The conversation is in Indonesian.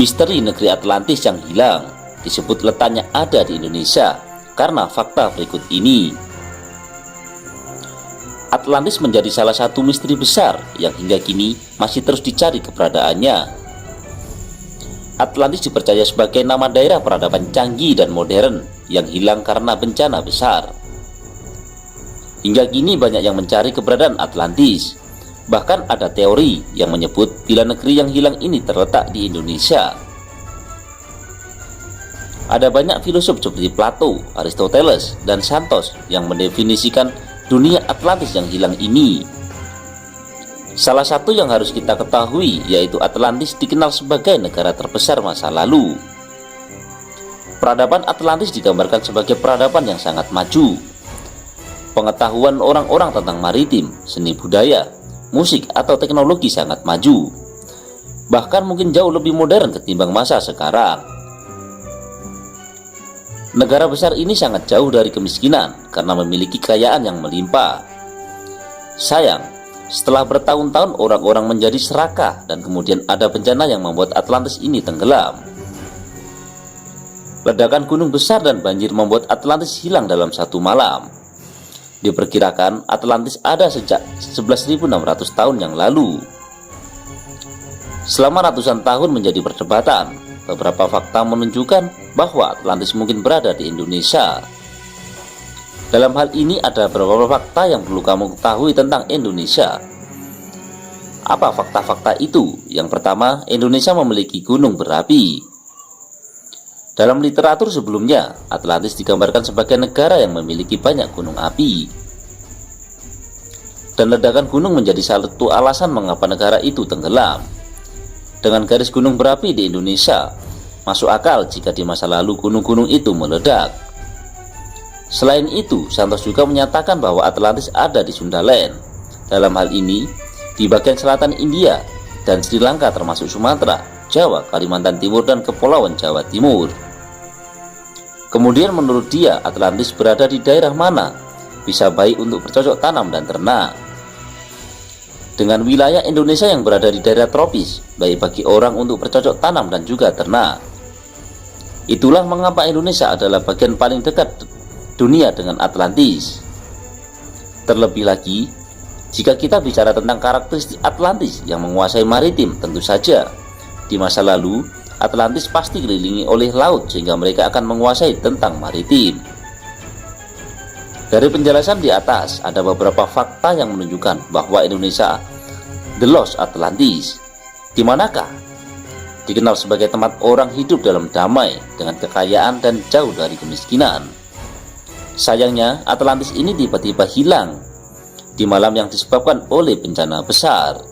Misteri negeri Atlantis yang hilang disebut letaknya ada di Indonesia karena fakta berikut ini. Atlantis menjadi salah satu misteri besar yang hingga kini masih terus dicari keberadaannya. Atlantis dipercaya sebagai nama daerah peradaban canggih dan modern yang hilang karena bencana besar. Hingga kini banyak yang mencari keberadaan Atlantis. Bahkan ada teori yang menyebut bila negeri yang hilang ini terletak di Indonesia. Ada banyak filosof seperti Plato, Aristoteles, dan Santos yang mendefinisikan dunia Atlantis yang hilang ini. Salah satu yang harus kita ketahui yaitu Atlantis dikenal sebagai negara terbesar masa lalu. Peradaban Atlantis digambarkan sebagai peradaban yang sangat maju. Pengetahuan orang-orang tentang maritim, seni budaya, musik, atau teknologi sangat maju. Bahkan mungkin jauh lebih modern ketimbang masa sekarang. Negara besar ini sangat jauh dari kemiskinan karena memiliki kekayaan yang melimpah. Sayang, setelah bertahun-tahun orang-orang menjadi serakah dan kemudian ada bencana yang membuat Atlantis ini tenggelam. Ledakan gunung besar dan banjir membuat Atlantis hilang dalam satu malam. Diperkirakan Atlantis ada sejak 11.600 tahun yang lalu. Selama ratusan tahun menjadi perdebatan, beberapa fakta menunjukkan bahwa Atlantis mungkin berada di Indonesia. Dalam hal ini ada beberapa fakta yang perlu kamu ketahui tentang Indonesia. Apa fakta-fakta itu? Yang pertama, Indonesia memiliki gunung berapi. Dalam literatur sebelumnya, Atlantis digambarkan sebagai negara yang memiliki banyak gunung api. Dan ledakan gunung menjadi salah satu alasan mengapa negara itu tenggelam. Dengan garis gunung berapi di Indonesia, masuk akal jika di masa lalu gunung-gunung itu meledak. Selain itu, Santos juga menyatakan bahwa Atlantis ada di Sundaland. Dalam hal ini, di bagian selatan India dan Sri Lanka termasuk Sumatera, Jawa, Kalimantan Timur, dan Kepulauan Jawa Timur. Kemudian menurut dia, Atlantis berada di daerah mana? Bisa baik untuk bercocok tanam dan ternak. Dengan wilayah Indonesia yang berada di daerah tropis, baik bagi orang untuk bercocok tanam dan juga ternak. Itulah mengapa Indonesia adalah bagian paling dekat dunia dengan Atlantis. Terlebih lagi, jika kita bicara tentang karakteristik Atlantis yang menguasai maritim, tentu saja di masa lalu Atlantis pasti dikelilingi oleh laut sehingga mereka akan menguasai tentang maritim. Dari penjelasan di atas ada beberapa fakta yang menunjukkan bahwa Indonesia the Lost Atlantis. Di manakah? Dikenal sebagai tempat orang hidup dalam damai dengan kekayaan dan jauh dari kemiskinan. Sayangnya Atlantis ini tiba-tiba hilang di malam yang disebabkan oleh bencana besar.